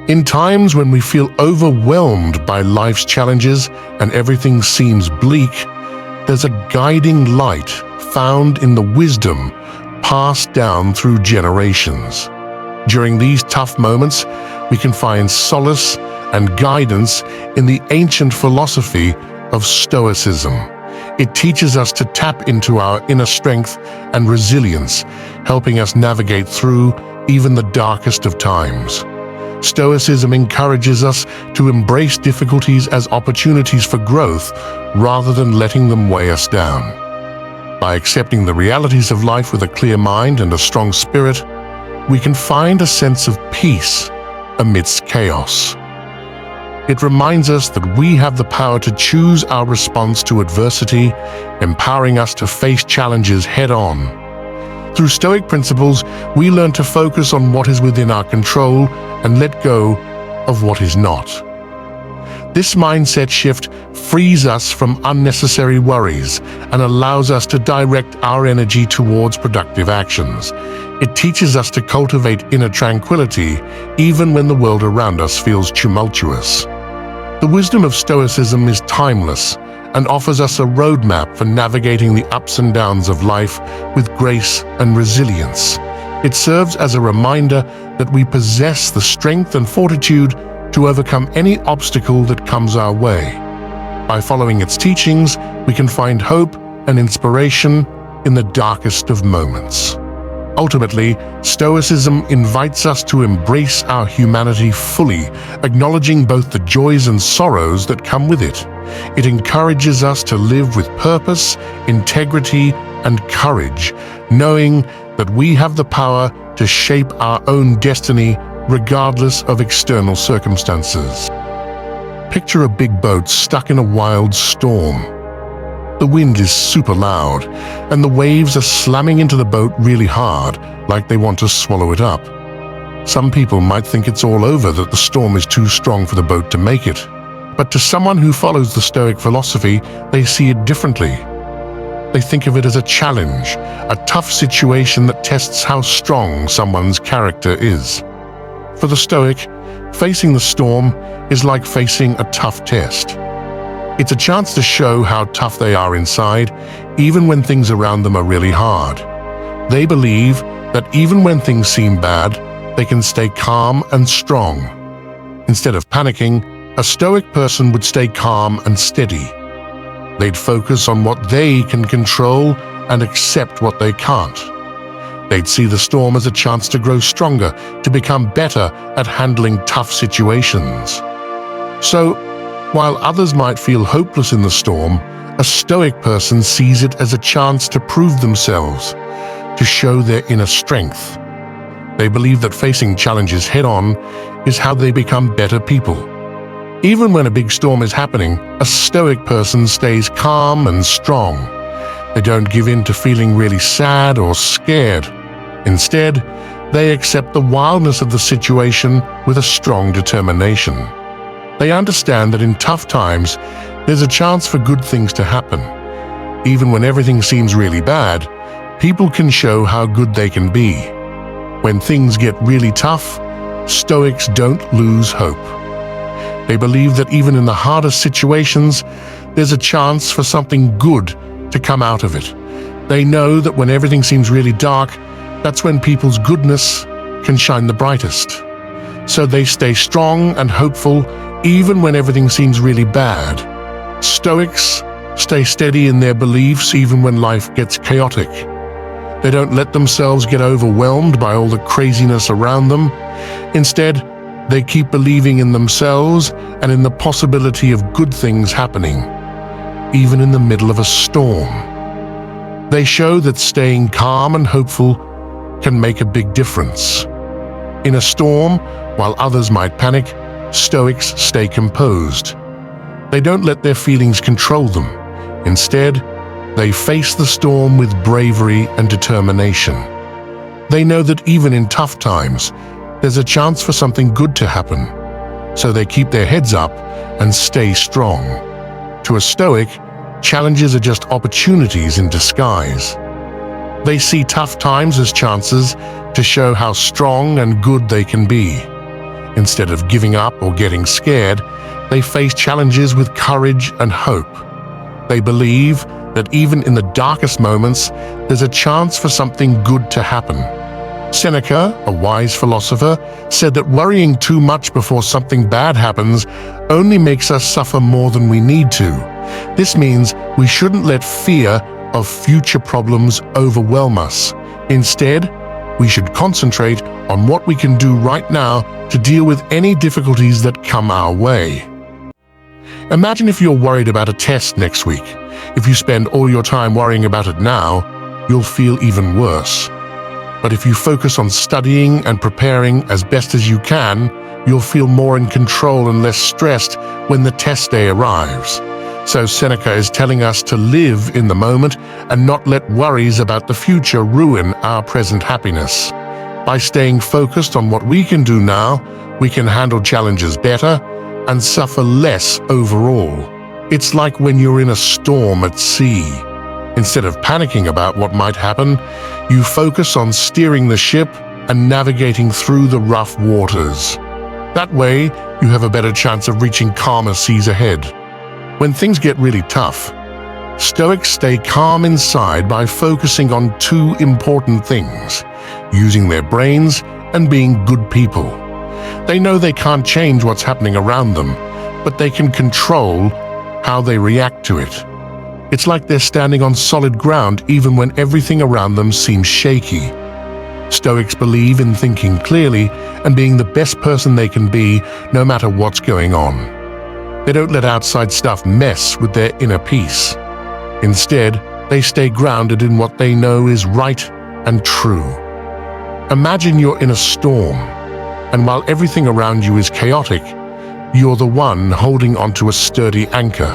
In times when we feel overwhelmed by life's challenges and everything seems bleak, there's a guiding light found in the wisdom passed down through generations. During these tough moments, we can find solace and guidance in the ancient philosophy of Stoicism. It teaches us to tap into our inner strength and resilience, helping us navigate through even the darkest of times. Stoicism encourages us to embrace difficulties as opportunities for growth rather than letting them weigh us down. By accepting the realities of life with a clear mind and a strong spirit, we can find a sense of peace amidst chaos. It reminds us that we have the power to choose our response to adversity, empowering us to face challenges head-on. Through Stoic principles, we learn to focus on what is within our control and let go of what is not. This mindset shift frees us from unnecessary worries and allows us to direct our energy towards productive actions. It teaches us to cultivate inner tranquility even when the world around us feels tumultuous. The wisdom of Stoicism is timeless and offers us a roadmap for navigating the ups and downs of life with grace and resilience. It serves as a reminder that we possess the strength and fortitude to overcome any obstacle that comes our way. By following its teachings, we can find hope and inspiration in the darkest of moments. Ultimately, Stoicism invites us to embrace our humanity fully, acknowledging both the joys and sorrows that come with it. It encourages us to live with purpose, integrity, and courage, knowing that we have the power to shape our own destiny regardless of external circumstances. Picture a big boat stuck in a wild storm. The wind is super loud, and the waves are slamming into the boat really hard, like they want to swallow it up. Some people might think it's all over, that the storm is too strong for the boat to make it. But to someone who follows the Stoic philosophy, they see it differently. They think of it as a challenge, a tough situation that tests how strong someone's character is. For the Stoic, facing the storm is like facing a tough test. It's a chance to show how tough they are inside, even when things around them are really hard. They believe that even when things seem bad, they can stay calm and strong. Instead of panicking, a Stoic person would stay calm and steady. They'd focus on what they can control and accept what they can't. They'd see the storm as a chance to grow stronger, to become better at handling tough situations. So, while others might feel hopeless in the storm, a Stoic person sees it as a chance to prove themselves, to show their inner strength. They believe that facing challenges head-on is how they become better people. Even when a big storm is happening, a Stoic person stays calm and strong. They don't give in to feeling really sad or scared. Instead, they accept the wildness of the situation with a strong determination. They understand that in tough times, there's a chance for good things to happen. Even when everything seems really bad, people can show how good they can be. When things get really tough, Stoics don't lose hope. They believe that even in the hardest situations, there's a chance for something good to come out of it. They know that when everything seems really dark, that's when people's goodness can shine the brightest. So they stay strong and hopeful even when everything seems really bad. Stoics stay steady in their beliefs even when life gets chaotic. They don't let themselves get overwhelmed by all the craziness around them. Instead, they keep believing in themselves and in the possibility of good things happening, even in the middle of a storm. They show that staying calm and hopeful can make a big difference. In a storm, while others might panic, Stoics stay composed. They don't let their feelings control them. Instead, they face the storm with bravery and determination. They know that even in tough times, there's a chance for something good to happen. So they keep their heads up and stay strong. To a Stoic, challenges are just opportunities in disguise. They see tough times as chances to show how strong and good they can be. Instead of giving up or getting scared, they face challenges with courage and hope. They believe that even in the darkest moments, there's a chance for something good to happen. Seneca, a wise philosopher, said that worrying too much before something bad happens only makes us suffer more than we need to. This means we shouldn't let fear of future problems overwhelm us. Instead, we should concentrate on what we can do right now to deal with any difficulties that come our way. Imagine if you're worried about a test next week. If you spend all your time worrying about it now, you'll feel even worse. But if you focus on studying and preparing as best as you can, you'll feel more in control and less stressed when the test day arrives. So Seneca is telling us to live in the moment and not let worries about the future ruin our present happiness. By staying focused on what we can do now, we can handle challenges better and suffer less overall. It's like when you're in a storm at sea. Instead of panicking about what might happen, you focus on steering the ship and navigating through the rough waters. That way, you have a better chance of reaching calmer seas ahead. When things get really tough, Stoics stay calm inside by focusing on two important things: using their brains and being good people. They know they can't change what's happening around them, but they can control how they react to it. It's like they're standing on solid ground even when everything around them seems shaky. Stoics believe in thinking clearly and being the best person they can be no matter what's going on. They don't let outside stuff mess with their inner peace. Instead, they stay grounded in what they know is right and true. Imagine you're in a storm, and while everything around you is chaotic, you're the one holding onto a sturdy anchor.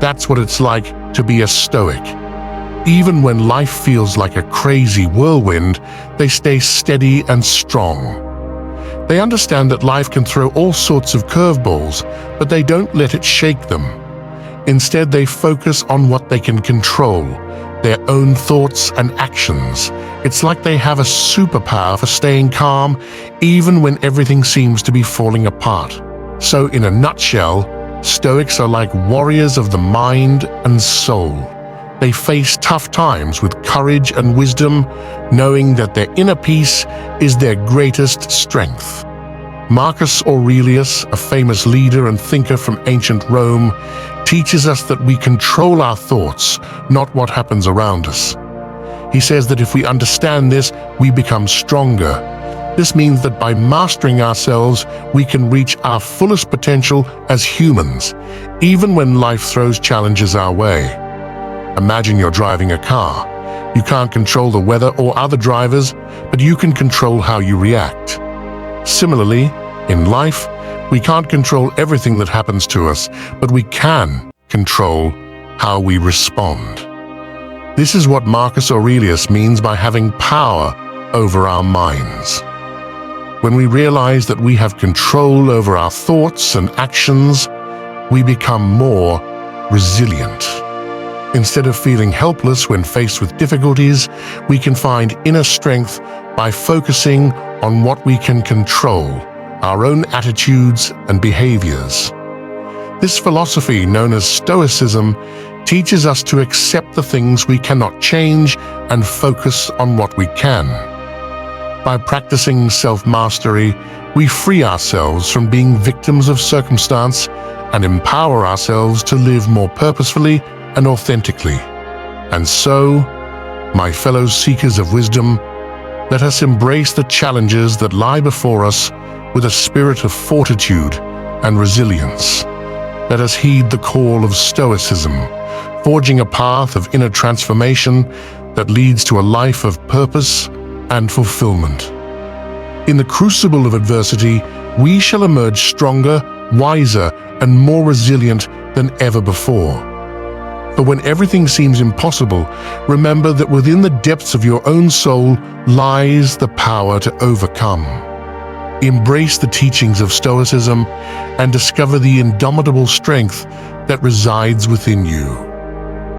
That's what it's like to be a Stoic. Even when life feels like a crazy whirlwind, they stay steady and strong. They understand that life can throw all sorts of curveballs, but they don't let it shake them. Instead, they focus on what they can control, their own thoughts and actions. It's like they have a superpower for staying calm, even when everything seems to be falling apart. So, in a nutshell, Stoics are like warriors of the mind and soul. They face tough times with courage and wisdom, knowing that their inner peace is their greatest strength. Marcus Aurelius, a famous leader and thinker from ancient Rome, teaches us that we control our thoughts, not what happens around us. He says that if we understand this, we become stronger. This means that by mastering ourselves, we can reach our fullest potential as humans, even when life throws challenges our way. Imagine you're driving a car. You can't control the weather or other drivers, but you can control how you react. Similarly, in life, we can't control everything that happens to us, but we can control how we respond. This is what Marcus Aurelius means by having power over our minds. When we realize that we have control over our thoughts and actions, we become more resilient. Instead of feeling helpless when faced with difficulties, we can find inner strength by focusing on what we can control, our own attitudes and behaviors. This philosophy, known as Stoicism, teaches us to accept the things we cannot change and focus on what we can. By practicing self-mastery, we free ourselves from being victims of circumstance and empower ourselves to live more purposefully and authentically. And so, my fellow seekers of wisdom, let us embrace the challenges that lie before us with a spirit of fortitude and resilience. Let us heed the call of Stoicism, forging a path of inner transformation that leads to a life of purpose and fulfillment. In the crucible of adversity, we shall emerge stronger, wiser, and more resilient than ever before. But when everything seems impossible, remember that within the depths of your own soul lies the power to overcome. Embrace the teachings of Stoicism and discover the indomitable strength that resides within you.